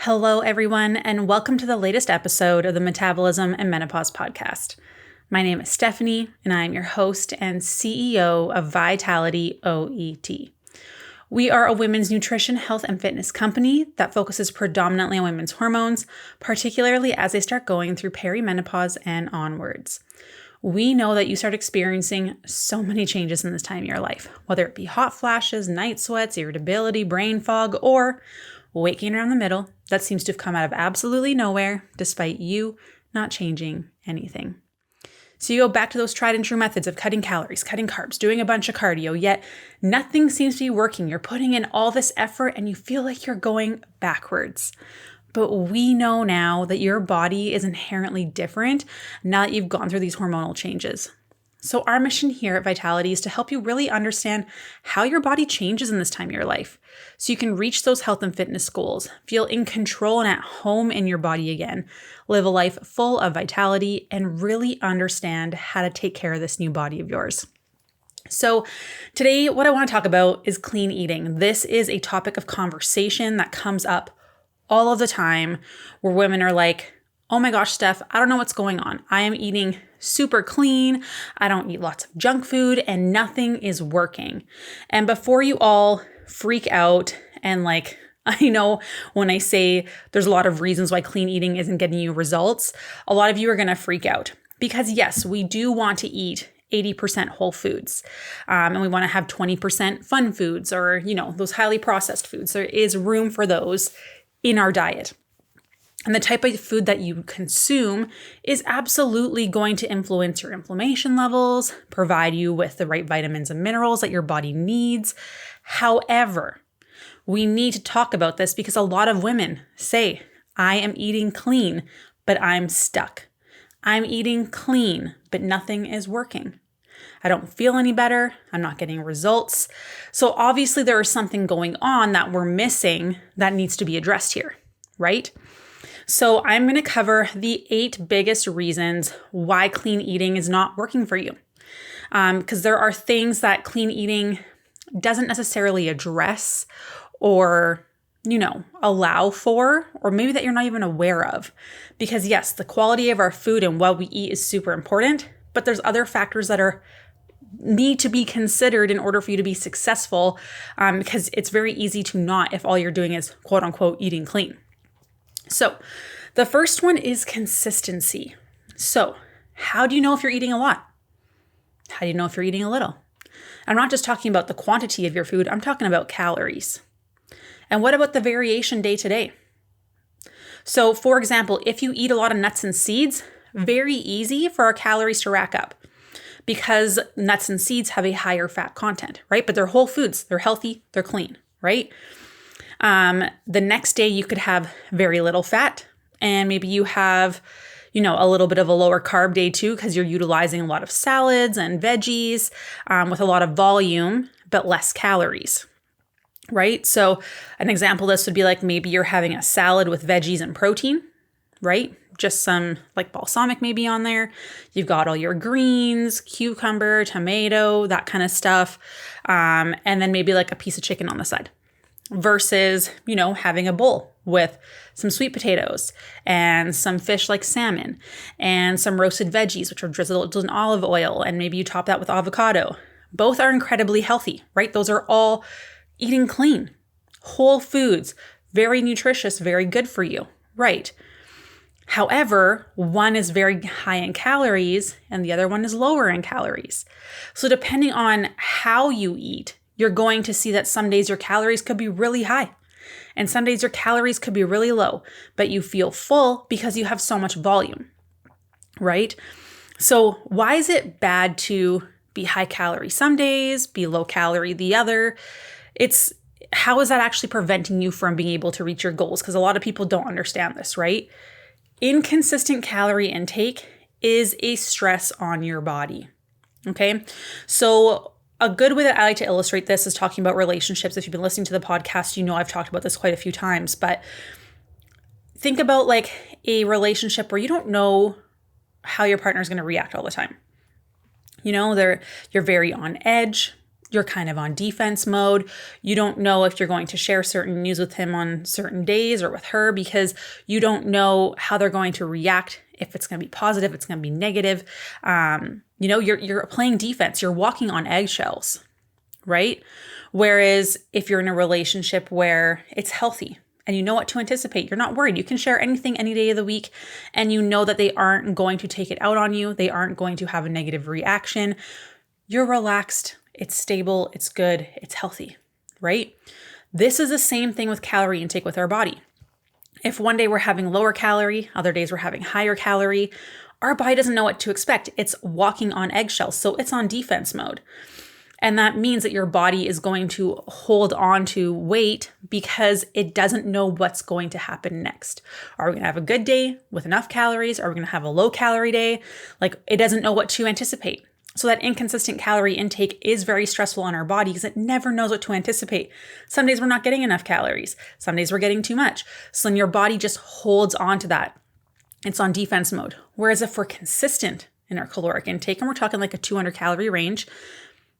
Hello, everyone, and welcome to the latest episode of the Metabolism and Menopause podcast. My name is Stephanie, and I am your host and CEO of Vitality OET. We are a women's nutrition, health, and fitness company that focuses predominantly on women's hormones, particularly as they start going through perimenopause and onwards. We know that you start experiencing so many changes in this time of your life, whether it be hot flashes, night sweats, irritability, brain fog, or waking around the middle that seems to have come out of absolutely nowhere despite you not changing anything. So you go back to those tried and true methods of cutting calories, cutting carbs, doing a bunch of cardio, yet nothing seems to be working. You're putting in all this effort and you feel like you're going backwards. But we know now that your body is inherently different now that you've gone through these hormonal changes. So our mission here at Vitality is to help you really understand how your body changes in this time of your life so you can reach those health and fitness goals, feel in control and at home in your body again, live a life full of vitality, and really understand how to take care of this new body of yours. So today, what I want to talk about is clean eating. This is a topic of conversation that comes up all of the time where women are like, oh my gosh, Steph, I don't know what's going on. I am eating super clean. I don't eat lots of junk food and nothing is working. And before you all freak out and I know when I say there's a lot of reasons why clean eating isn't getting you results, a lot of you are going to freak out because yes, we do want to eat 80% whole foods. And we want to have 20% fun foods or, those highly processed foods. There is room for those in our diet. And the type of food that you consume is absolutely going to influence your inflammation levels, provide you with the right vitamins and minerals that your body needs. However, we need to talk about this because a lot of women say, I am eating clean, but I'm stuck. I'm eating clean, but nothing is working. I don't feel any better. I'm not getting results. So obviously there is something going on that we're missing that needs to be addressed here, right? So I'm going to cover the 8 biggest reasons why clean eating is not working for you. Because there are things that clean eating doesn't necessarily address or, allow for, or maybe that you're not even aware of. Because yes, the quality of our food and what we eat is super important, but there's other factors that need to be considered in order for you to be successful, because it's very easy to not if all you're doing is quote unquote eating clean. So the first one is consistency. So how do you know if you're eating a lot? How do you know if you're eating a little? I'm not just talking about the quantity of your food. I'm talking about calories. And what about the variation day to day? So for example, if you eat a lot of nuts and seeds, very easy for our calories to rack up because nuts and seeds have a higher fat content, right? But they're whole foods. They're healthy. They're clean, right? The next day you could have very little fat and maybe you have, a little bit of a lower carb day too, because you're utilizing a lot of salads and veggies, with a lot of volume, but less calories, right? So an example of this would be like maybe you're having a salad with veggies and protein, right? Just some balsamic maybe on there. You've got all your greens, cucumber, tomato, that kind of stuff. And then maybe a piece of chicken on the side. Versus, having a bowl with some sweet potatoes and some fish like salmon and some roasted veggies, which are drizzled in olive oil. And maybe you top that with avocado. Both are incredibly healthy, right? Those are all eating clean, whole foods, very nutritious, very good for you, right? However, one is very high in calories and the other one is lower in calories. So depending on how you eat, you're going to see that some days your calories could be really high and some days your calories could be really low, but you feel full because you have so much volume, right? So why is it bad to be high calorie some days, be low calorie the other? How is that actually preventing you from being able to reach your goals? Because a lot of people don't understand this, right? Inconsistent calorie intake is a stress on your body, okay? So a good way that I like to illustrate this is talking about relationships. If you've been listening to the podcast, I've talked about this quite a few times, but think about a relationship where you don't know how your partner is going to react all the time. You're very on edge. You're kind of on defense mode. You don't know if you're going to share certain news with him on certain days or with her because you don't know how they're going to react, if it's going to be positive, it's going to be negative. You're playing defense. You're walking on eggshells, right? Whereas if you're in a relationship where it's healthy and you know what to anticipate, you're not worried. You can share anything any day of the week and you know that they aren't going to take it out on you. They aren't going to have a negative reaction. You're relaxed. It's stable, it's good, it's healthy, right? This is the same thing with calorie intake with our body. If one day we're having lower calorie, other days we're having higher calorie, our body doesn't know what to expect. It's walking on eggshells, so it's on defense mode. And that means that your body is going to hold on to weight because it doesn't know what's going to happen next. Are we going to have a good day with enough calories? Are we going to have a low calorie day? It doesn't know what to anticipate. So that inconsistent calorie intake is very stressful on our body because it never knows what to anticipate. Some days we're not getting enough calories. Some days we're getting too much. So then your body just holds on to that. It's on defense mode. Whereas if we're consistent in our caloric intake, and we're talking like a 200 calorie range,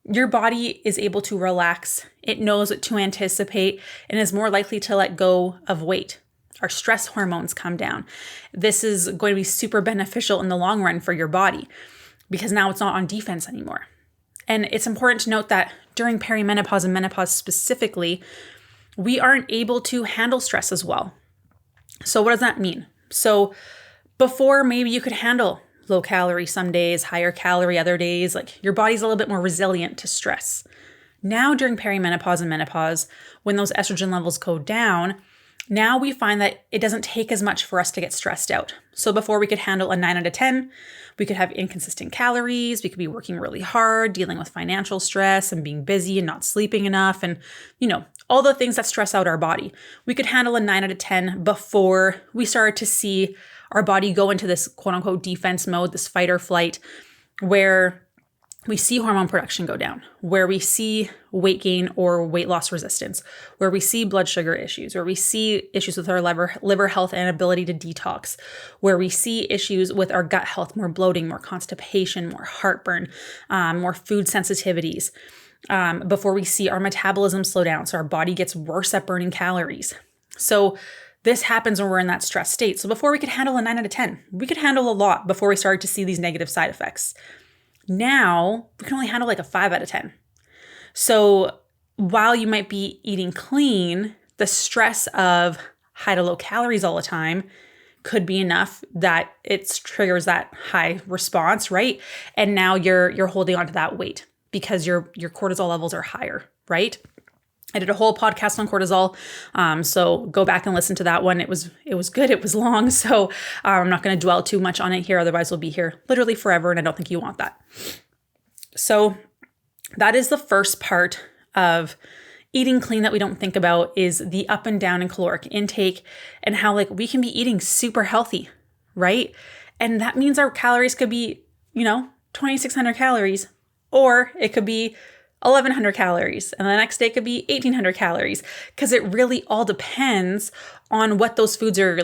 your body is able to relax. It knows what to anticipate and is more likely to let go of weight. Our stress hormones come down. This is going to be super beneficial in the long run for your body, because now it's not on defense anymore. And it's important to note that during perimenopause and menopause specifically, we aren't able to handle stress as well. So what does that mean? So before, maybe you could handle low calorie some days, higher calorie other days, your body's a little bit more resilient to stress. Now during perimenopause and menopause, when those estrogen levels go down, now we find that it doesn't take as much for us to get stressed out. So before we could handle a 9 out of 10, we could have inconsistent calories. We could be working really hard, dealing with financial stress and being busy and not sleeping enough. And, all the things that stress out our body. We could handle a 9 out of 10 before we started to see our body go into this quote unquote defense mode, this fight or flight, where we see hormone production go down, where we see weight gain or weight loss resistance, where we see blood sugar issues, where we see issues with our liver health and ability to detox, where we see issues with our gut health, more bloating, more constipation, more heartburn, more food sensitivities, before we see our metabolism slow down. So our body gets worse at burning calories. So this happens when we're in that stress state. So before we could handle a 9 out of 10, we could handle a lot before we started to see these negative side effects. Now, we can only handle a 5 out of 10. So while you might be eating clean, the stress of high to low calories all the time could be enough that it triggers that high response, right? And now you're holding on to that weight because your cortisol levels are higher, right? I did a whole podcast on cortisol, so go back and listen to that one. It was good. It was long, so I'm not going to dwell too much on it here. Otherwise, we'll be here literally forever, and I don't think you want that. So that is the first part of eating clean that we don't think about, is the up and down in caloric intake and how we can be eating super healthy, right? And that means our calories could be 2,600 calories, or it could be 1,100 calories, and the next day could be 1,800 calories, because it really all depends on what those foods are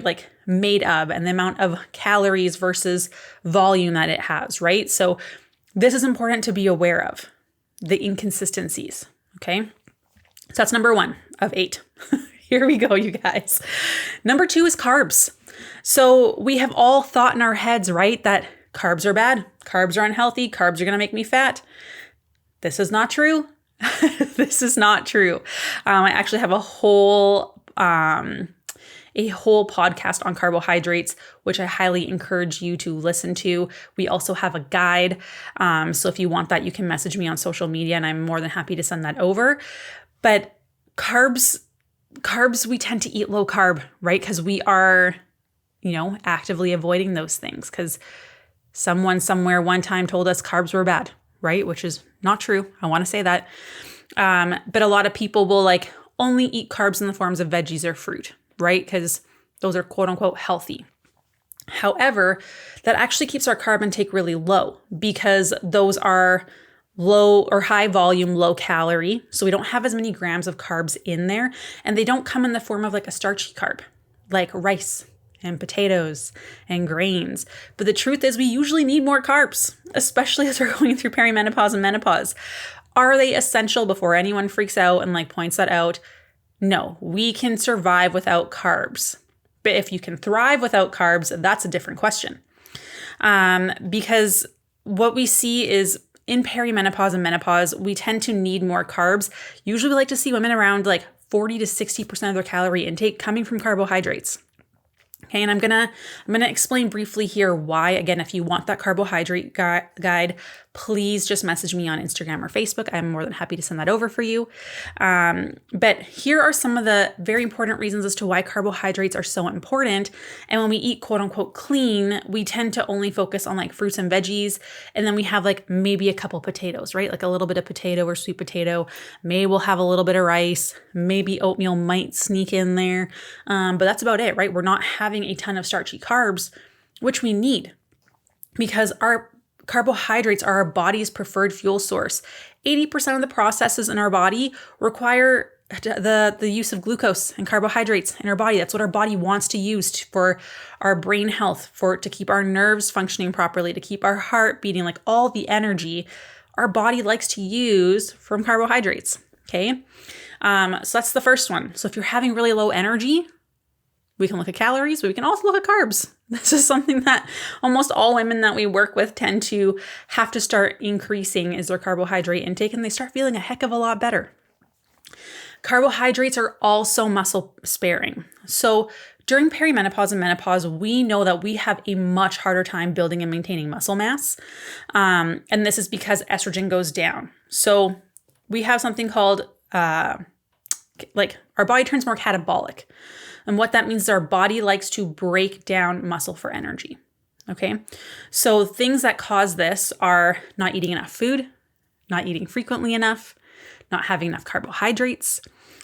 made of and the amount of calories versus volume that it has, right? So this is important to be aware of, the inconsistencies, okay? So that's number 1 of 8. Here we go, you guys. Number 2 is carbs. So we have all thought in our heads, right, that carbs are bad, carbs are unhealthy, carbs are going to make me fat. This is not true. This is not true. I actually have a whole podcast on carbohydrates, which I highly encourage you to listen to. We also have a guide. So if you want that, you can message me on social media and I'm more than happy to send that over. But carbs, we tend to eat low carb, right? Because we are, actively avoiding those things, because someone somewhere one time told us carbs were bad, right? Which is not true. I want to say that. But a lot of people will only eat carbs in the forms of veggies or fruit, right? Because those are quote unquote healthy. However, that actually keeps our carb intake really low, because those are low or high volume, low calorie. So we don't have as many grams of carbs in there, and they don't come in the form of a starchy carb like rice and potatoes and grains. But the truth is we usually need more carbs, especially as we're going through perimenopause and menopause. Are they essential before anyone freaks out and like points that out? No, we can survive without carbs. But if you can thrive without carbs, that's a different question. Because what we see is in perimenopause and menopause, we tend to need more carbs. Usually we like to see women around like 40 to 60% of their calorie intake coming from carbohydrates. Okay, and I'm gonna explain briefly here why. Again, if you want that carbohydrate guide, please just message me on Instagram or Facebook. I'm more than happy to send that over for you. But here are some of the very important reasons as to why carbohydrates are so important. And when we eat quote unquote clean, we tend to only focus on like fruits and veggies. And then we have like maybe a couple potatoes, right? Like a little bit of potato or sweet potato. Maybe we'll have a little bit of rice. Maybe oatmeal might sneak in there. But that's about it, right? We're not having a ton of starchy carbs, which we need because our carbohydrates are our body's preferred fuel source. 80% of the processes in our body require the use of glucose and carbohydrates in our body. That's what our body wants to use for our brain health, to keep our nerves functioning properly, to keep our heart beating, like all the energy our body likes to use from carbohydrates. Okay. So that's the first one. So if you're having really low energy, we can look at calories, but we can also look at carbs. This is something that almost all women that we work with tend to have to start increasing is their carbohydrate intake, and they start feeling a heck of a lot better. Carbohydrates are also muscle sparing. So during perimenopause and menopause, we know that we have a much harder time building and maintaining muscle mass. And this is because estrogen goes down. So we have something called, our body turns more catabolic. And what that means is our body likes to break down muscle for energy. Okay. So things that cause this are not eating enough food, not eating frequently enough, not having enough carbohydrates,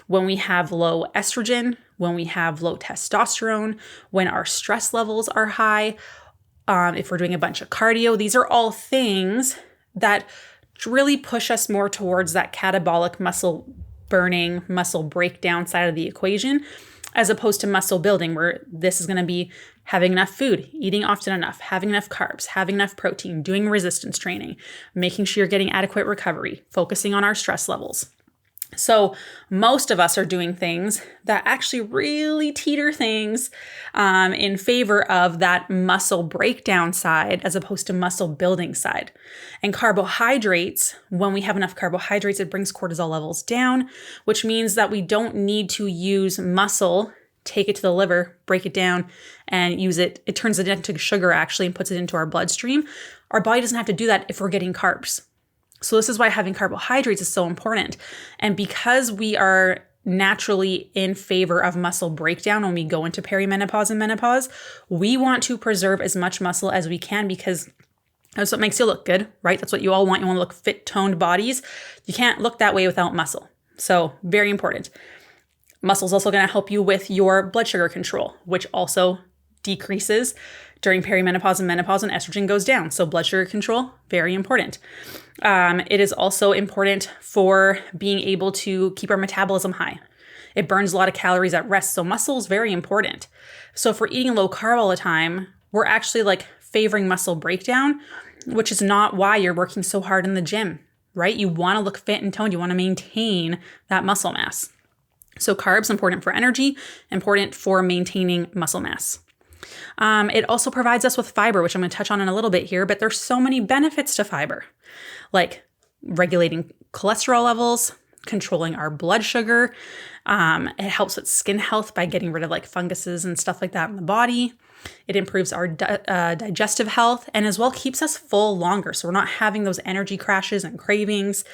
when we have low estrogen, when we have low testosterone, when our stress levels are high, if we're doing a bunch of cardio. These are all things that really push us more towards that catabolic muscle burning, muscle breakdown side of the equation, as opposed to muscle building, where this is going to be having enough food, eating often enough, having enough carbs, having enough protein, doing resistance training, making sure you're getting adequate recovery, focusing on our stress levels. So most of us are doing things that actually really teeter things in favor of that muscle breakdown side as opposed to muscle building side. And carbohydrates, when we have enough carbohydrates, it brings cortisol levels down, which means that we don't need to use muscle, take it to the liver, break it down, and use it. It turns it into sugar actually and puts it into our bloodstream. Our body doesn't have to do that if we're getting carbs. So this is why having carbohydrates is so important. And because we are naturally in favor of muscle breakdown when we go into perimenopause and menopause, we want to preserve as much muscle as we can because that's what makes you look good, right? That's what you all want. You want to look fit, toned bodies. You can't look that way without muscle. So very important. Muscle is also going to help you with your blood sugar control, which also decreases during perimenopause and menopause, and estrogen goes down. So blood sugar control, very important. It is also important for being able to keep our metabolism high. It burns a lot of calories at rest. So muscle is very important. So if we're eating low carb all the time, we're actually like favoring muscle breakdown, which is not why you're working so hard in the gym, right? You want to look fit and toned. You want to maintain that muscle mass. So carbs, important for energy, important for maintaining muscle mass. It also provides us with fiber, which I'm going to touch on in a little bit here, but there's so many benefits to fiber, like regulating cholesterol levels, controlling our blood sugar. It helps with skin health by getting rid of like funguses and stuff like that in the body. It improves our digestive health and as well keeps us full longer. So we're not having those energy crashes and cravings.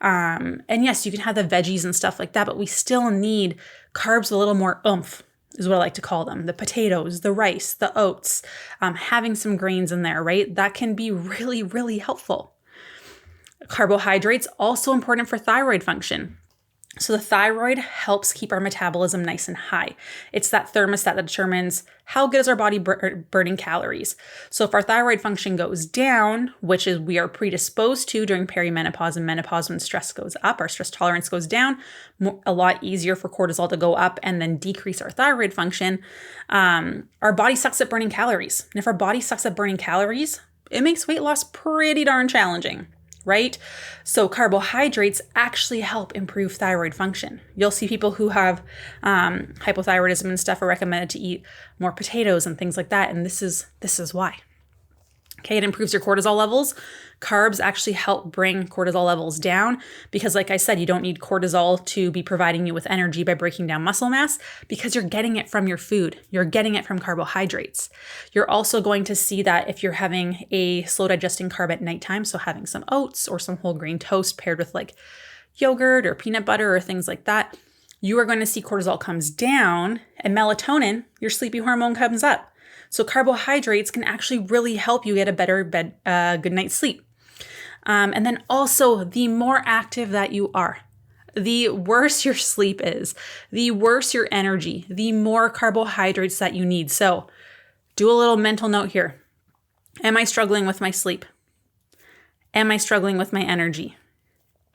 And yes, you can have the veggies and stuff like that, but we still need carbs with a little more oomph, is what I like to call them. The potatoes, the rice, the oats, having some grains in there, right? That can be really, really helpful. Carbohydrates, also important for thyroid function. So the thyroid helps keep our metabolism nice and high. It's that thermostat that determines how good is our body burning calories. So if our thyroid function goes down, which is we are predisposed to during perimenopause and menopause when stress goes up, our stress tolerance goes down, a lot easier for cortisol to go up and then decrease our thyroid function. Our body sucks at burning calories. And if our body sucks at burning calories, it makes weight loss pretty darn challenging. right? So carbohydrates actually help improve thyroid function. You'll see people who have hypothyroidism and stuff are recommended to eat more potatoes and things like that. And this is why. Okay, it improves your cortisol levels. Carbs actually help bring cortisol levels down because, like I said, you don't need cortisol to be providing you with energy by breaking down muscle mass because you're getting it from your food. You're getting it from carbohydrates. You're also going to see that if you're having a slow digesting carb at nighttime, so having some oats or some whole grain toast paired with like yogurt or peanut butter or things like that, you are going to see cortisol comes down and melatonin, your sleepy hormone, comes up. So carbohydrates can actually really help you get a better good night's sleep. And then also, the more active that you are, the worse your sleep is, the worse your energy, the more carbohydrates that you need. So do a little mental note here. Am I struggling with my sleep? Am I struggling with my energy?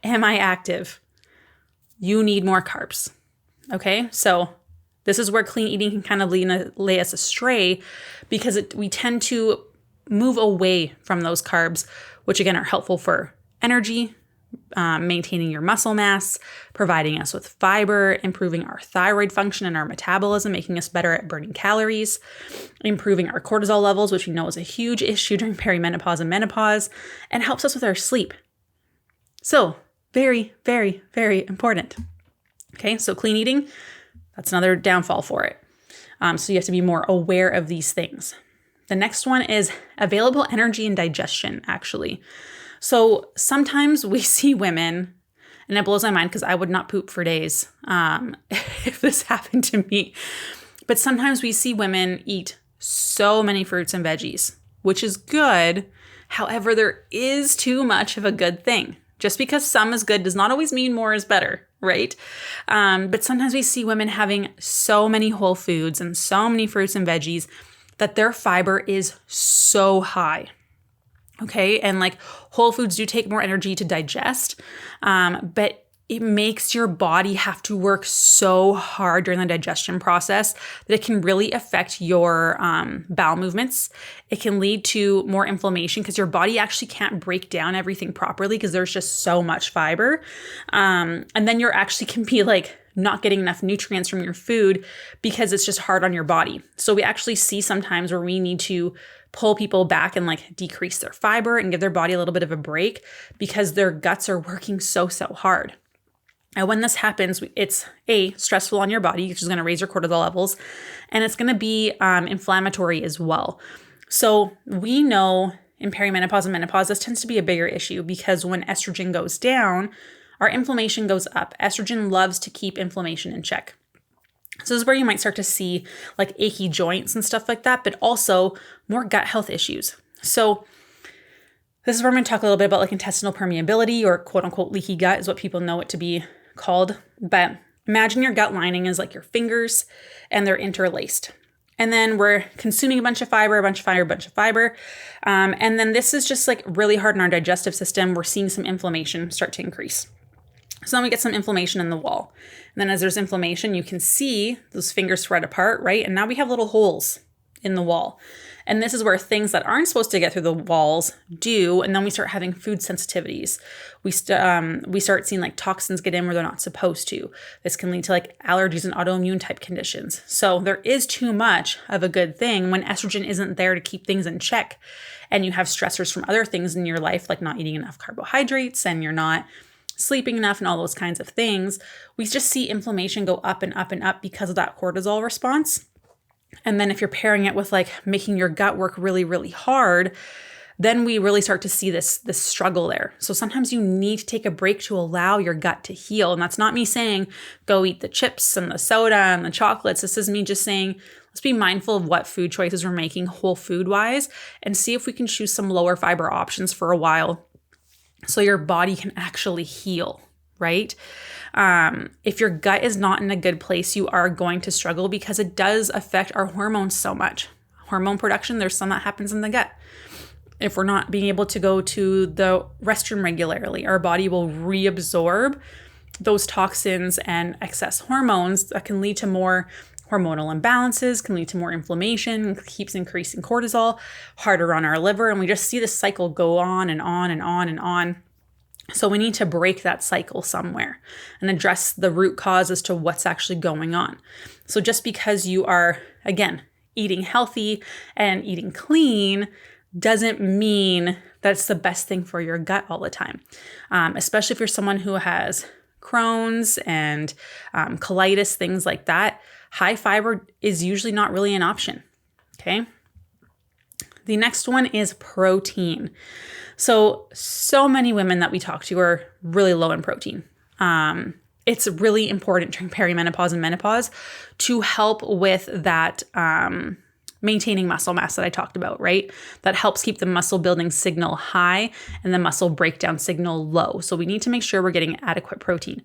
Am I active? You need more carbs. Okay, so this is where clean eating can kind of lay us astray because we tend to move away from those carbs, which again are helpful for energy, maintaining your muscle mass, providing us with fiber, improving our thyroid function and our metabolism, making us better at burning calories, improving our cortisol levels, which we know is a huge issue during perimenopause and menopause, and helps us with our sleep. So very, very, very important. Okay, so clean eating, that's another downfall for it. So you have to be more aware of these things. The next one is available energy and digestion, actually. So sometimes we see women, and it blows my mind because I would not poop for days if this happened to me. But sometimes we see women eat so many fruits and veggies, which is good. However, there is too much of a good thing. Just because some is good does not always mean more is better, right? But sometimes we see women having so many whole foods and so many fruits and veggies that their fiber is so high. Okay, and like whole foods do take more energy to digest, but it makes your body have to work so hard during the digestion process that it can really affect your bowel movements. It can lead to more inflammation because your body actually can't break down everything properly because there's just so much fiber. And then you're actually can be like not getting enough nutrients from your food because it's just hard on your body. So we actually see sometimes where we need to pull people back and like decrease their fiber and give their body a little bit of a break because their guts are working so hard. And when this happens, it's stressful on your body, which is going to raise your cortisol levels, and it's going to be inflammatory as well. So we know in perimenopause and menopause, this tends to be a bigger issue because when estrogen goes down, our inflammation goes up. Estrogen loves to keep inflammation in check. So this is where you might start to see like achy joints and stuff like that, but also more gut health issues. So this is where I'm going to talk a little bit about like intestinal permeability or quote unquote leaky gut is what people know it to be called. But imagine your gut lining is like your fingers and they're interlaced. And then we're consuming a bunch of fiber. And then this is just like really hard on our digestive system. We're seeing some inflammation start to increase. So then we get some inflammation in the wall. And then as there's inflammation, you can see those fingers spread apart, right? And now we have little holes in the wall. And this is where things that aren't supposed to get through the walls do. And then we start having food sensitivities. We start seeing like toxins get in where they're not supposed to. This can lead to like allergies and autoimmune type conditions. So there is too much of a good thing when estrogen isn't there to keep things in check. And you have stressors from other things in your life, like not eating enough carbohydrates and you're not sleeping enough and all those kinds of things. We just see inflammation go up and up and up because of that cortisol response. And then if you're pairing it with like making your gut work really, really hard, then we really start to see this struggle there. So sometimes you need to take a break to allow your gut to heal. And that's not me saying go eat the chips and the soda and the chocolates. This is me just saying, let's be mindful of what food choices we're making whole food wise and see if we can choose some lower fiber options for a while so your body can actually heal, right? If your gut is not in a good place, you are going to struggle because it does affect our hormones so much. Hormone production, there's some that happens in the gut. If we're not being able to go to the restroom regularly, our body will reabsorb those toxins and excess hormones that can lead to more hormonal imbalances, can lead to more inflammation, keeps increasing cortisol, harder on our liver. And we just see this cycle go on and on and on and on. So we need to break that cycle somewhere and address the root cause as to what's actually going on. So just because you are, again, eating healthy and eating clean doesn't mean that's the best thing for your gut all the time, especially if you're someone who has Crohn's and colitis, things like that. High fiber is usually not really an option, okay? The next one is protein. So many women that we talk to are really low in protein. It's really important during perimenopause and menopause to help with that maintaining muscle mass that I talked about, right? That helps keep the muscle building signal high and the muscle breakdown signal low. So we need to make sure we're getting adequate protein.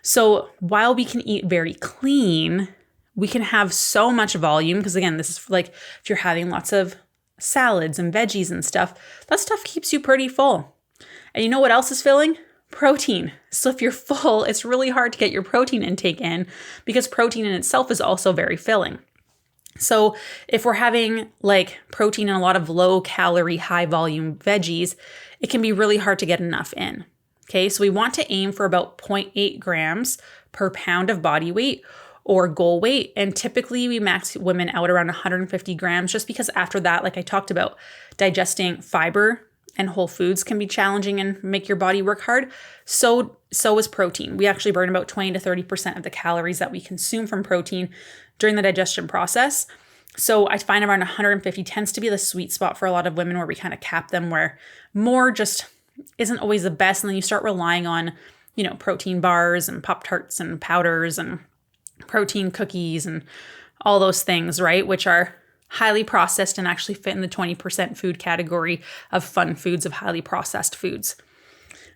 So while we can eat very clean, we can have so much volume, because again, this is like if you're having lots of salads and veggies and stuff, that stuff keeps you pretty full. And you know what else is filling? Protein. So if you're full, it's really hard to get your protein intake in because protein in itself is also very filling. So if we're having like protein in a lot of low calorie, high volume veggies, it can be really hard to get enough in. Okay, so we want to aim for about 0.8 grams per pound of body weight or goal weight. And typically we max women out around 150 grams just because after that, like I talked about, digesting fiber and whole foods can be challenging and make your body work hard. So is protein. We actually burn about 20 to 30% of the calories that we consume from protein during the digestion process. So I find around 150 tends to be the sweet spot for a lot of women where we kind of cap them, where more just isn't always the best. And then you start relying on, protein bars and Pop-Tarts and powders and protein cookies and all those things, right? Which are highly processed and actually fit in the 20% food category of fun foods, of highly processed foods.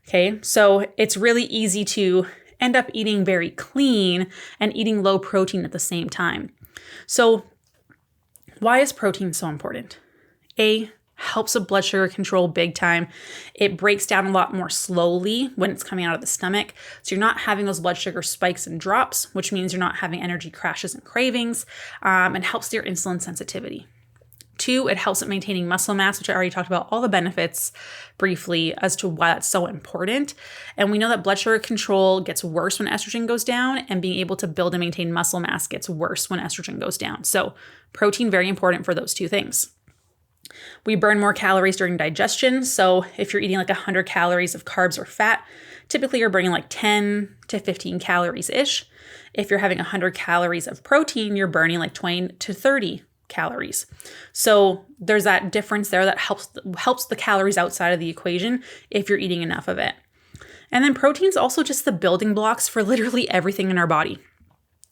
Okay, so it's really easy to end up eating very clean and eating low protein at the same time. So why is protein so important? A, helps with blood sugar control big time. It breaks down a lot more slowly when it's coming out of the stomach. So you're not having those blood sugar spikes and drops, which means you're not having energy crashes and cravings, and helps your insulin sensitivity. 2, it helps at maintaining muscle mass, which I already talked about all the benefits briefly as to why that's so important. And we know that blood sugar control gets worse when estrogen goes down, and being able to build and maintain muscle mass gets worse when estrogen goes down. So protein, very important for those two things. We burn more calories during digestion. So if you're eating like 100 calories of carbs or fat, typically you're burning like 10 to 15 calories-ish. If you're having 100 calories of protein, you're burning like 20 to 30 calories. So there's that difference there that helps the calories outside of the equation if you're eating enough of it. And then protein is also just the building blocks for literally everything in our body.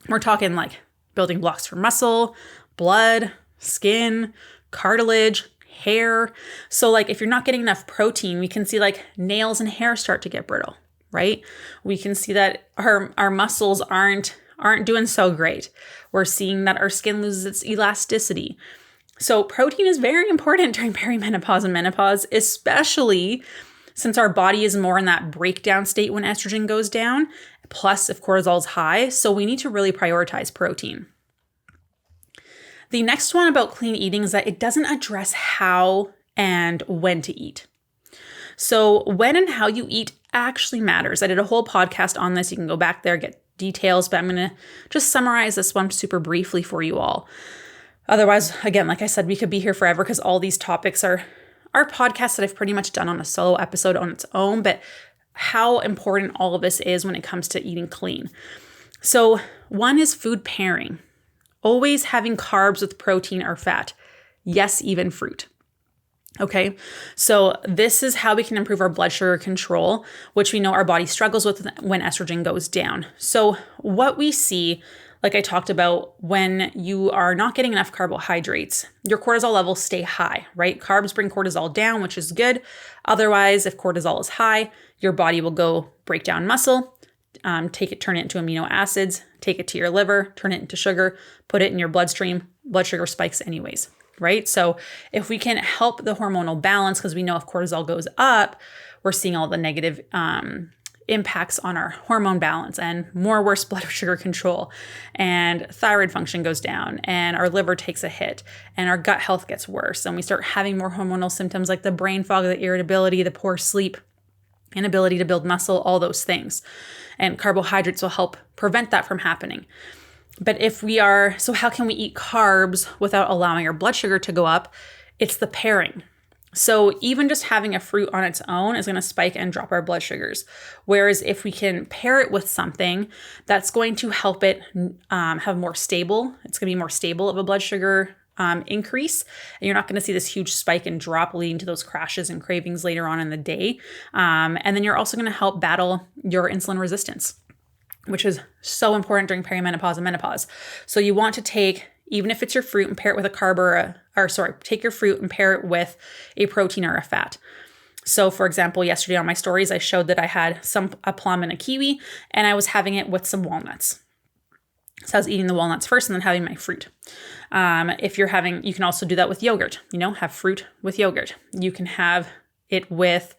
We're talking like building blocks for muscle, blood, skin, cartilage, hair. So like if you're not getting enough protein, we can see like nails and hair start to get brittle, right? We can see that our muscles aren't doing so great. We're seeing that our skin loses its elasticity. So protein is very important during perimenopause and menopause, especially since our body is more in that breakdown state when estrogen goes down, plus if cortisol is high. So we need to really prioritize protein. The next one about clean eating is that it doesn't address how and when to eat. So when and how you eat actually matters. I did a whole podcast on this. You can go back there, get details, but I'm going to just summarize this one super briefly for you all. Otherwise, again, like I said, we could be here forever because all these topics are podcasts that I've pretty much done on a solo episode on its own, but how important all of this is when it comes to eating clean. So one is food pairing. Always having carbs with protein or fat. Yes, even fruit. Okay, so this is how we can improve our blood sugar control, which we know our body struggles with when estrogen goes down. So what we see, like I talked about, when you are not getting enough carbohydrates, your cortisol levels stay high, right? Carbs bring cortisol down, which is good. Otherwise, if cortisol is high, your body will go break down muscle, turn it into amino acids, take it to your liver, turn it into sugar, put it in your bloodstream, blood sugar spikes anyways, right? So if we can help the hormonal balance, because we know if cortisol goes up, we're seeing all the negative impacts on our hormone balance and worse blood sugar control, and thyroid function goes down, and our liver takes a hit, and our gut health gets worse, and we start having more hormonal symptoms like the brain fog, the irritability, the poor sleep, inability to build muscle, all those things. And carbohydrates will help prevent that from happening. But so how can we eat carbs without allowing our blood sugar to go up? It's the pairing. So even just having a fruit on its own is going to spike and drop our blood sugars. Whereas if we can pair it with something, that's going to help it have more stable. It's going to be more stable of a blood sugar increase. And you're not going to see this huge spike and drop leading to those crashes and cravings later on in the day. And then you're also going to help battle your insulin resistance, which is so important during perimenopause and menopause. So you want to take, even if it's your fruit, and pair it with a carb take your fruit and pair it with a protein or a fat. So for example, yesterday on my stories, I showed that I had a plum and a kiwi, and I was having it with some walnuts. So I was eating the walnuts first and then having my fruit. You can also do that with yogurt, have fruit with yogurt. You can have it with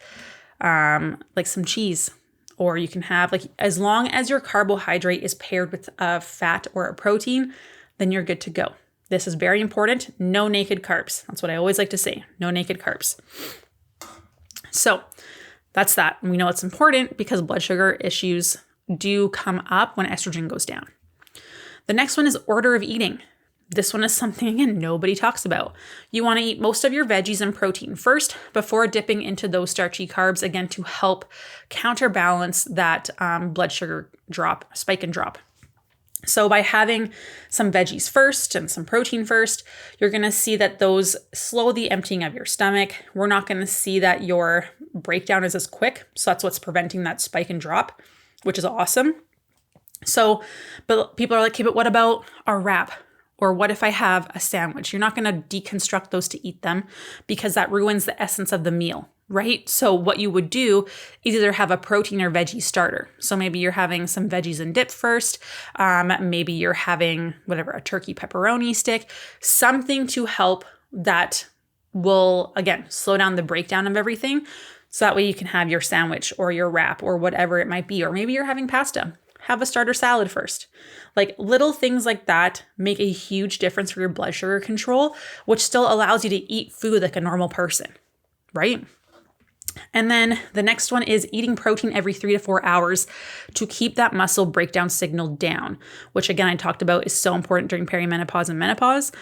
like some cheese. Or you can have, as long as your carbohydrate is paired with a fat or a protein, then you're good to go. This is very important. No naked carbs. That's what I always like to say. No naked carbs. So that's that. And we know it's important because blood sugar issues do come up when estrogen goes down. The next one is order of eating. This one is something, again, nobody talks about. You want to eat most of your veggies and protein first before dipping into those starchy carbs, again, to help counterbalance that blood sugar spike and drop. So by having some veggies first and some protein first, you're going to see that those slow the emptying of your stomach. We're not going to see that your breakdown is as quick. So that's what's preventing that spike and drop, which is awesome. So, but people are like, okay, but what about a wrap? Or what if I have a sandwich? You're not going to deconstruct those to eat them because that ruins the essence of the meal, right? So what you would do is either have a protein or veggie starter. So maybe you're having some veggies and dip first. Maybe you're having a turkey pepperoni stick, something to help that will, again, slow down the breakdown of everything. So that way you can have your sandwich or your wrap or whatever it might be. Or maybe you're having pasta. Have a starter salad first. Little things like that make a huge difference for your blood sugar control, which still allows you to eat food like a normal person, right? And then the next one is eating protein every 3 to 4 hours to keep that muscle breakdown signal down, which again, I talked about is so important during perimenopause and menopause.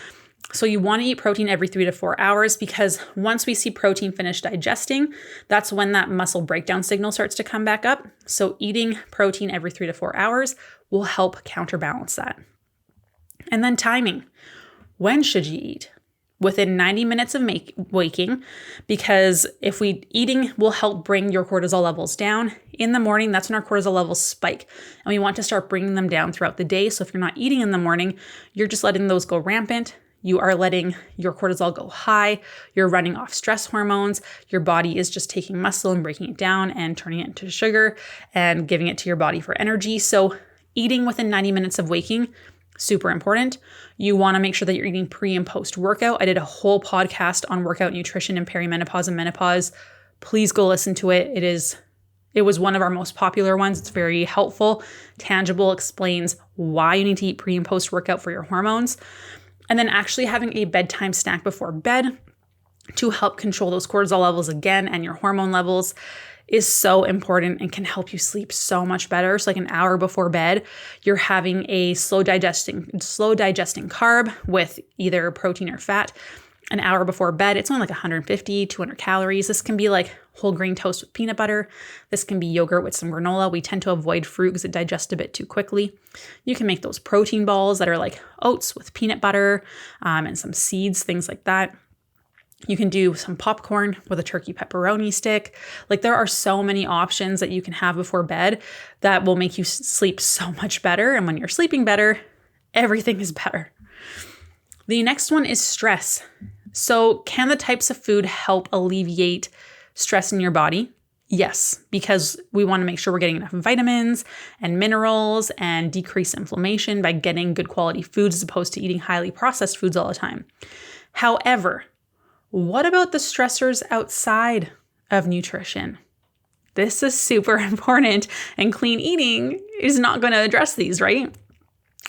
So you want to eat protein every 3 to 4 hours because once we see protein finish digesting, that's when that muscle breakdown signal starts to come back up. So eating protein every 3 to 4 hours will help counterbalance that. And then timing. When should you eat? Within 90 minutes of waking, because eating will help bring your cortisol levels down. In the morning, that's when our cortisol levels spike. And we want to start bringing them down throughout the day. So if you're not eating in the morning, you're just letting those go rampant. You are letting your cortisol go high. You're running off stress hormones. Your body is just taking muscle and breaking it down and turning it into sugar and giving it to your body for energy. So eating within 90 minutes of waking, super important. You want to make sure that you're eating pre and post workout. I did a whole podcast on workout nutrition in perimenopause and menopause. Please go listen to it. It was one of our most popular ones. It's very helpful, tangible, explains why you need to eat pre and post workout for your hormones. And then actually having a bedtime snack before bed to help control those cortisol levels again and your hormone levels is so important and can help you sleep so much better. So an hour before bed, you're having a slow digesting carb with either protein or fat. An hour before bed, it's only 150, 200 calories. This can be whole grain toast with peanut butter. This can be yogurt with some granola. We tend to avoid fruit because it digests a bit too quickly. You can make those protein balls that are like oats with peanut butter and some seeds, things like that. You can do some popcorn with a turkey pepperoni stick. There are so many options that you can have before bed that will make you sleep so much better. And when you're sleeping better, everything is better. The next one is stress. So can the types of food help alleviate stress in your body? Yes, because we want to make sure we're getting enough vitamins and minerals and decrease inflammation by getting good quality foods as opposed to eating highly processed foods all the time. However, what about the stressors outside of nutrition? This is super important, and clean eating is not going to address these, right?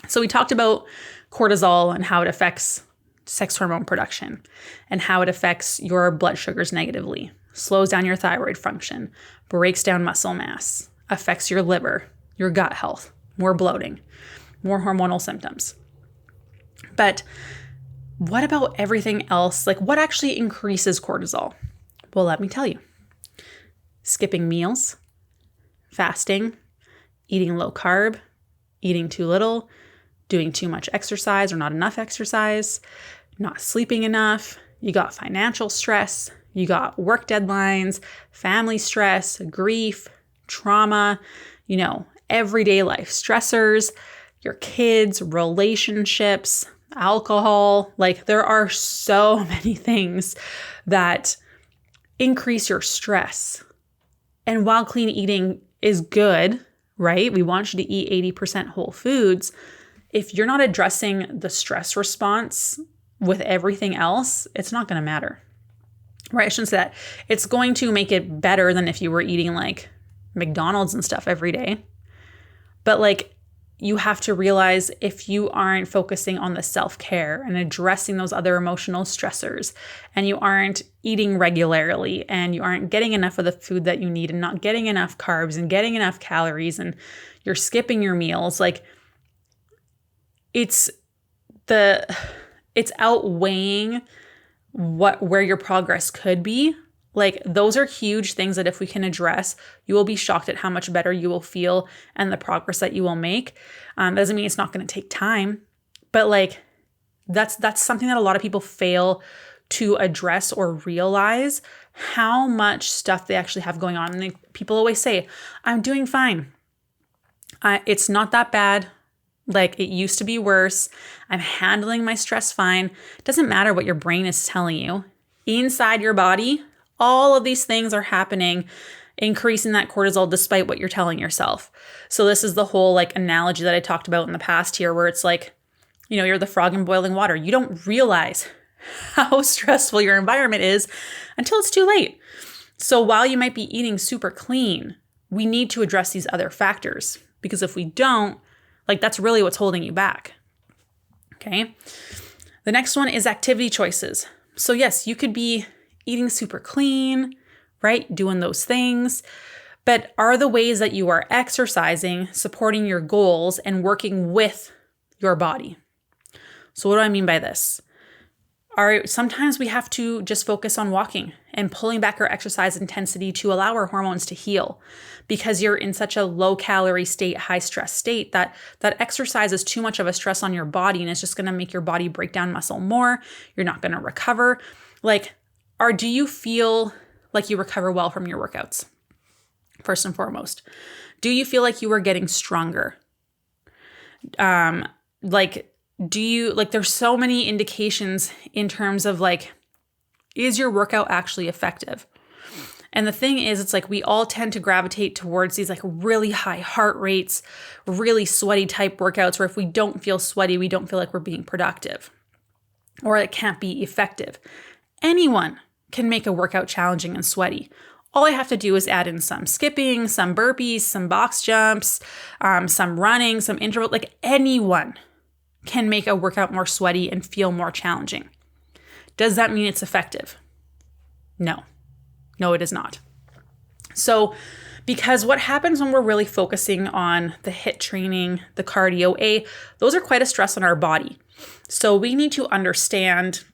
So we talked about cortisol and how it affects sex hormone production and how it affects your blood sugars negatively. slows down your thyroid function, breaks down muscle mass, affects your liver, your gut health, more bloating, more hormonal symptoms. But what about everything else? Like, what actually increases cortisol? Well, let me tell you. Skipping meals, fasting, eating low carb, eating too little, doing too much exercise or not enough exercise, not sleeping enough. You got financial stress, you got work deadlines, family stress, grief, trauma, everyday life stressors, your kids, relationships, alcohol. Like, there are so many things that increase your stress. And while clean eating is good, right? We want you to eat 80% whole foods. If you're not addressing the stress response with everything else, it's not going to matter, right? I shouldn't say that. It's going to make it better than if you were eating like McDonald's and stuff every day. But like, you have to realize if you aren't focusing on the self-care and addressing those other emotional stressors, and you aren't eating regularly, and you aren't getting enough of the food that you need, and not getting enough carbs and getting enough calories, and you're skipping your meals, like it's outweighing where your progress could be. Like, those are huge things that if we can address, you will be shocked at how much better you will feel and the progress that you will make. Doesn't mean it's not going to take time, but like that's something that a lot of people fail to address or realize how much stuff they actually have going on. And people always say, I'm doing fine. It's not that bad. Like, it used to be worse. I'm handling my stress fine. It doesn't matter what your brain is telling you. Inside your body, all of these things are happening, increasing that cortisol despite what you're telling yourself. So this is the whole like analogy that I talked about in the past here, where it's like, you're the frog in boiling water. You don't realize how stressful your environment is until it's too late. So while you might be eating super clean, we need to address these other factors, because if we don't, like, that's really what's holding you back. Okay. The next one is activity choices. So yes, you could be eating super clean, right? Doing those things. But are the ways that you are exercising, supporting your goals, and working with your body? So what do I mean by this? Sometimes we have to just focus on walking and pulling back our exercise intensity to allow our hormones to heal, because you're in such a low calorie state, high stress state that exercise is too much of a stress on your body, and it's just going to make your body break down muscle more. You're not going to recover. Do you feel like you recover well from your workouts? First and foremost, do you feel like you are getting stronger? There's so many indications in terms of like, is your workout actually effective? And the thing is, it's like we all tend to gravitate towards these like really high heart rates, really sweaty type workouts, where if we don't feel sweaty, we don't feel like we're being productive, or it can't be effective. Anyone can make a workout challenging and sweaty. All I have to do is add in some skipping, some burpees, some box jumps, some running, some interval. Like, anyone can make a workout more sweaty and feel more challenging. Does that mean it's effective? No, it is not. So, because what happens when we're really focusing on the HIIT training, the cardio, those are quite a stress on our body. So we need to understand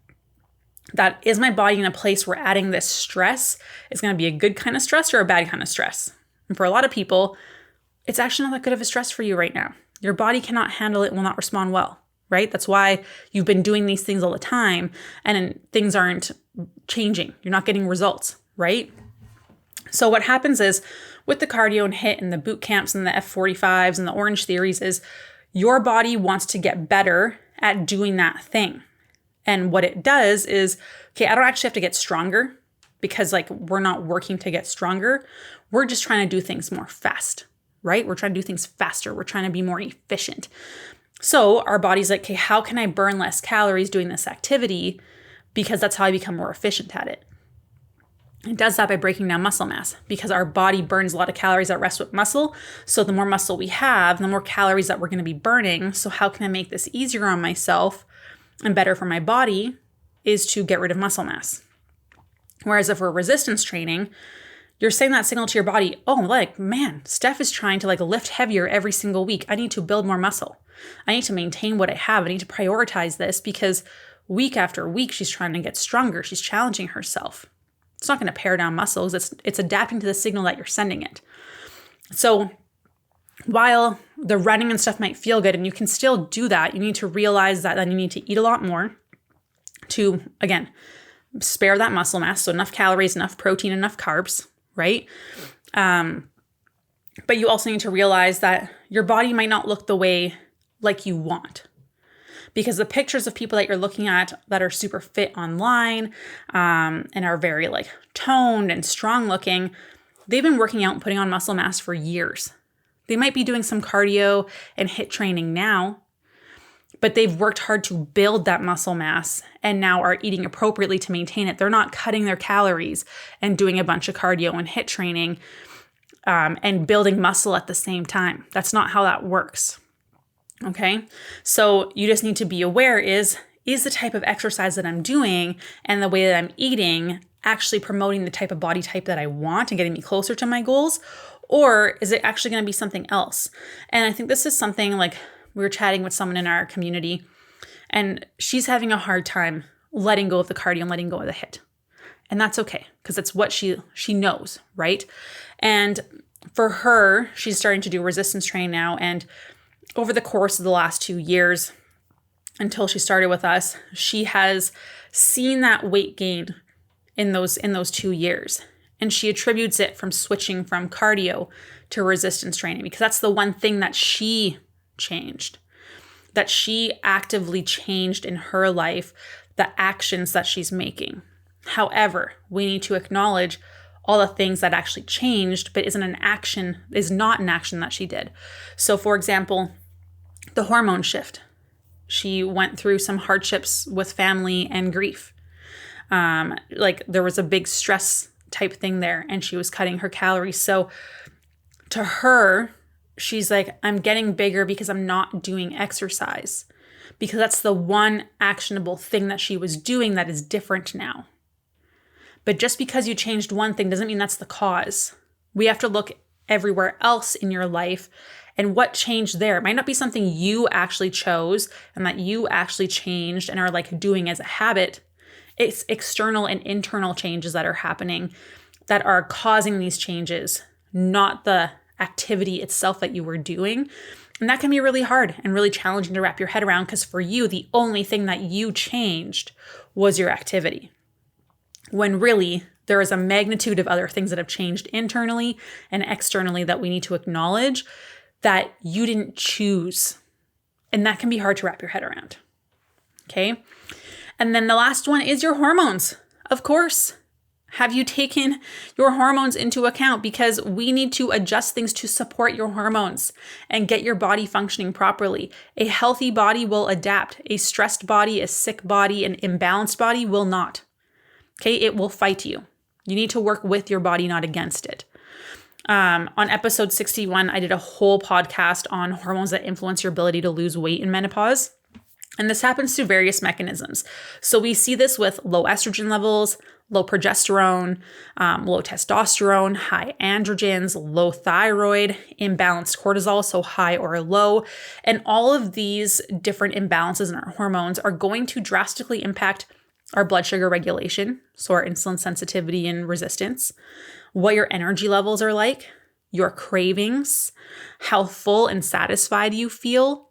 that, is my body in a place where adding this stress is going to be a good kind of stress or a bad kind of stress? And for a lot of people, it's actually not that good of a stress for you right now. Your body cannot handle it and will not respond well, right? That's why you've been doing these things all the time and things aren't changing. You're not getting results, right? So what happens is, with the cardio and HIIT and the boot camps and the F45s and the Orange Theories, is your body wants to get better at doing that thing. And what it does is, okay, I don't actually have to get stronger, because like, we're not working to get stronger. We're just trying to do things more fast, right? We're trying to do things faster. We're trying to be more efficient. So our body's like, okay, how can I burn less calories doing this activity? Because that's how I become more efficient at it. It does that by breaking down muscle mass, because our body burns a lot of calories at rest with muscle. So the more muscle we have, the more calories that we're going to be burning. So how can I make this easier on myself and better for my body? Is to get rid of muscle mass. Whereas if we're resistance training, you're saying that signal to your body, oh, like, man, Steph is trying to like lift heavier every single week. I need to build more muscle. I need to maintain what I have. I need to prioritize this because week after week, she's trying to get stronger. She's challenging herself. It's not going to pare down muscles. It's adapting to the signal that you're sending it. So while the running and stuff might feel good and you can still do that, you need to realize that then you need to eat a lot more to, again, spare that muscle mass. So enough calories, enough protein, enough carbs, right? But you also need to realize that your body might not look the way like you want. Because the pictures of people that you're looking at that are super fit online and are very like toned and strong looking, they've been working out and putting on muscle mass for years. They might be doing some cardio and HIIT training now, but they've worked hard to build that muscle mass and now are eating appropriately to maintain it. They're not cutting their calories and doing a bunch of cardio and HIIT training and building muscle at the same time. That's not how that works. Okay, so you just need to be aware is the type of exercise that I'm doing and the way that I'm eating actually promoting the type of body type that I want and getting me closer to my goals? Or is it actually going to be something else? And I think this is something like we were chatting with someone in our community and she's having a hard time letting go of the cardio and letting go of the HIIT. And that's okay because it's what she knows, right? And for her, she's starting to do resistance training now, and over the course of the last 2 years, until she started with us, she has seen that weight gain in those 2 years. And she attributes it from switching from cardio to resistance training because that's the one thing that she changed, that she actively changed in her life, the actions that she's making. However, we need to acknowledge all the things that actually changed, but is not an action that she did. So for example, the hormone shift. She went through some hardships with family and grief. Like there was a big stress type thing there and she was cutting her calories. So to her, she's like, I'm getting bigger because I'm not doing exercise because that's the one actionable thing that she was doing that is different now. But just because you changed one thing doesn't mean that's the cause. We have to look everywhere else in your life and what changed there. It might not be something you actually chose and that you actually changed and are like doing as a habit. It's external and internal changes that are happening that are causing these changes, not the activity itself that you were doing. And that can be really hard and really challenging to wrap your head around because for you, the only thing that you changed was your activity. When really, there is a magnitude of other things that have changed internally and externally that we need to acknowledge that you didn't choose. And that can be hard to wrap your head around. Okay? And then the last one is your hormones. Of course. Have you taken your hormones into account? Because we need to adjust things to support your hormones and get your body functioning properly. A healthy body will adapt. A stressed body, a sick body, an imbalanced body will not. Okay, it will fight you. You need to work with your body, not against it. On episode 61, I did a whole podcast on hormones that influence your ability to lose weight in menopause. And this happens through various mechanisms. So we see this with low estrogen levels, low progesterone, low testosterone, high androgens, low thyroid, imbalanced cortisol, so high or low. And all of these different imbalances in our hormones are going to drastically impact our blood sugar regulation, so our insulin sensitivity and resistance, what your energy levels are like, your cravings, how full and satisfied you feel,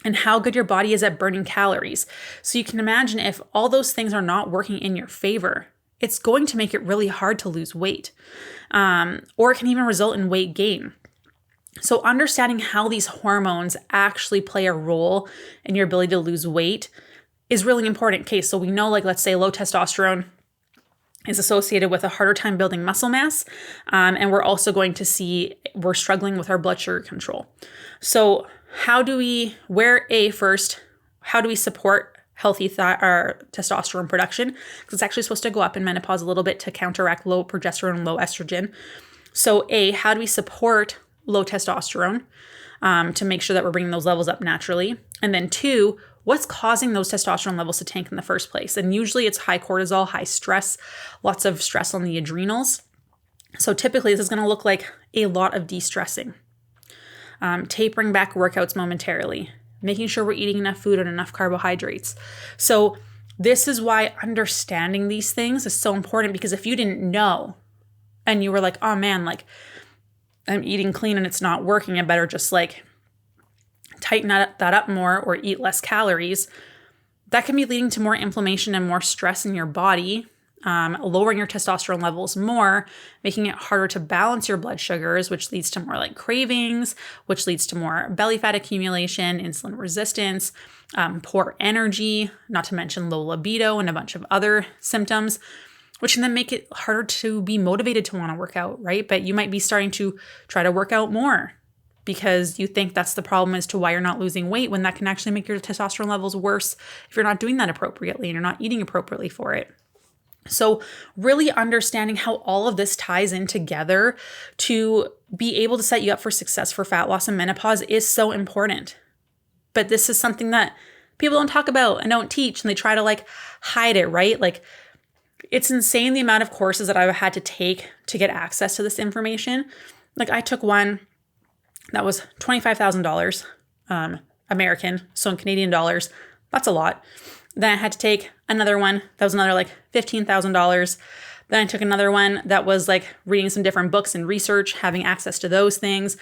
and how good your body is at burning calories. So you can imagine if all those things are not working in your favor, it's going to make it really hard to lose weight, or it can even result in weight gain. So understanding how these hormones actually play a role in your ability to lose weight is really important. Okay, so we know, like, let's say low testosterone is associated with a harder time building muscle mass. And we're also going to see we're struggling with our blood sugar control. So how do we support healthy testosterone production? Because it's actually supposed to go up in menopause a little bit to counteract low progesterone and low estrogen. So how do we support low testosterone to make sure that we're bringing those levels up naturally? And then 2, what's causing those testosterone levels to tank in the first place? And usually it's high cortisol, high stress, lots of stress on the adrenals. So typically this is going to look like a lot of de-stressing, tapering back workouts momentarily, making sure we're eating enough food and enough carbohydrates. So this is why understanding these things is so important, because if you didn't know and you were like, oh man, like I'm eating clean and it's not working, I better just like tighten that up more or eat less calories, that can be leading to more inflammation and more stress in your body, lowering your testosterone levels more, making it harder to balance your blood sugars, which leads to more like cravings, which leads to more belly fat accumulation, insulin resistance, poor energy, not to mention low libido and a bunch of other symptoms, which can then make it harder to be motivated to want to work out, right? But you might be starting to try to work out more because you think that's the problem as to why you're not losing weight, when that can actually make your testosterone levels worse if you're not doing that appropriately and you're not eating appropriately for it. So really understanding how all of this ties in together to be able to set you up for success for fat loss and menopause is so important. But this is something that people don't talk about and don't teach, and they try to like hide it, right? Like it's insane the amount of courses that I've had to take to get access to this information. Like I took one that was $25,000 American, so in Canadian dollars, that's a lot. Then I had to take another one that was another like $15,000. Then I took another one that was like reading some different books and research, having access to those things,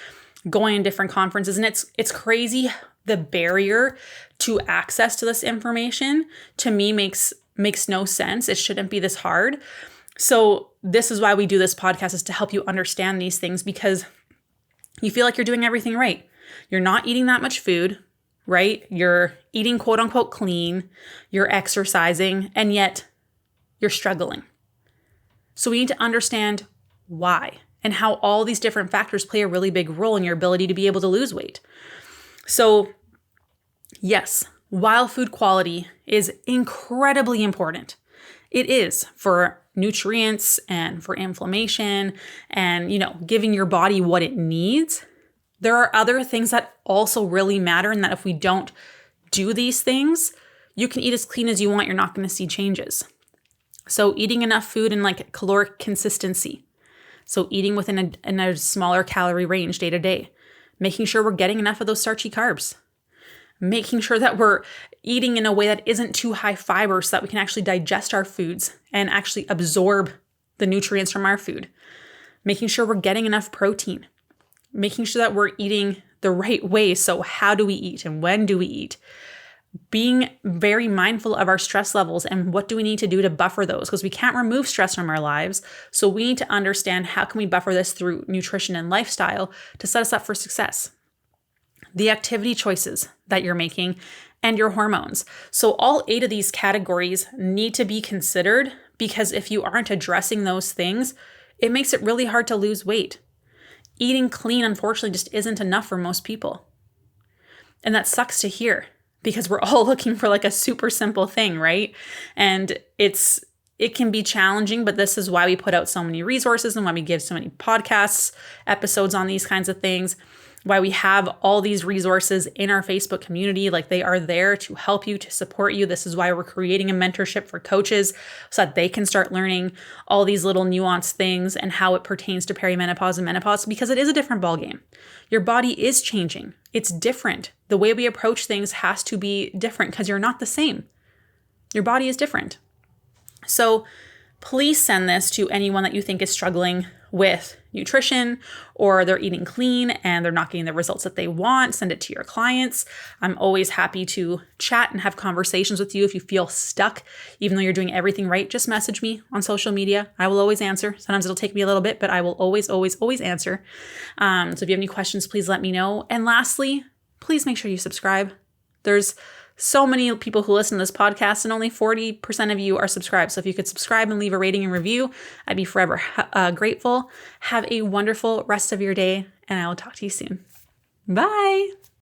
going to different conferences. And it's crazy. The barrier to access to this information to me makes no sense. It shouldn't be this hard. So this is why we do this podcast, is to help you understand these things, because you feel like you're doing everything right. You're not eating that much food, right? You're eating quote unquote clean, you're exercising, and yet you're struggling. So we need to understand why and how all these different factors play a really big role in your ability to be able to lose weight. So yes, while food quality is incredibly important, it is for nutrients and for inflammation and, giving your body what it needs. There are other things that also really matter, and that if we don't do these things, you can eat as clean as you want, you're not going to see changes. So eating enough food in like caloric consistency. So eating within a smaller calorie range day to day, making sure we're getting enough of those starchy carbs, making sure that we're eating in a way that isn't too high fiber so that we can actually digest our foods and actually absorb the nutrients from our food, making sure we're getting enough protein, making sure that we're eating the right way. So how do we eat and when do we eat? Being very mindful of our stress levels and what do we need to do to buffer those, because we can't remove stress from our lives. So we need to understand how can we buffer this through nutrition and lifestyle to set us up for success. The activity choices that you're making and your hormones. So all 8 of these categories need to be considered, because if you aren't addressing those things, it makes it really hard to lose weight. Eating clean, unfortunately, just isn't enough for most people. And that sucks to hear, because we're all looking for like a super simple thing, right? And it can be challenging, but this is why we put out so many resources and why we give so many podcasts, episodes on these kinds of things, why we have all these resources in our Facebook community. Like they are there to help you, to support you. This is why we're creating a mentorship for coaches so that they can start learning all these little nuanced things and how it pertains to perimenopause and menopause, because it is a different ballgame. Your body is changing. It's different. The way we approach things has to be different because you're not the same. Your body is different. So please send this to anyone that you think is struggling with nutrition, or they're eating clean and they're not getting the results that they want. Send it to your clients. I'm always happy to chat and have conversations with you. If you feel stuck, even though you're doing everything right, just message me on social media. I will always answer. Sometimes it'll take me a little bit, but I will always, always, always answer. So if you have any questions, please let me know. And lastly, please make sure you subscribe. There's so many people who listen to this podcast and only 40% of you are subscribed. So if you could subscribe and leave a rating and review, I'd be forever grateful. Have a wonderful rest of your day, and I will talk to you soon. Bye.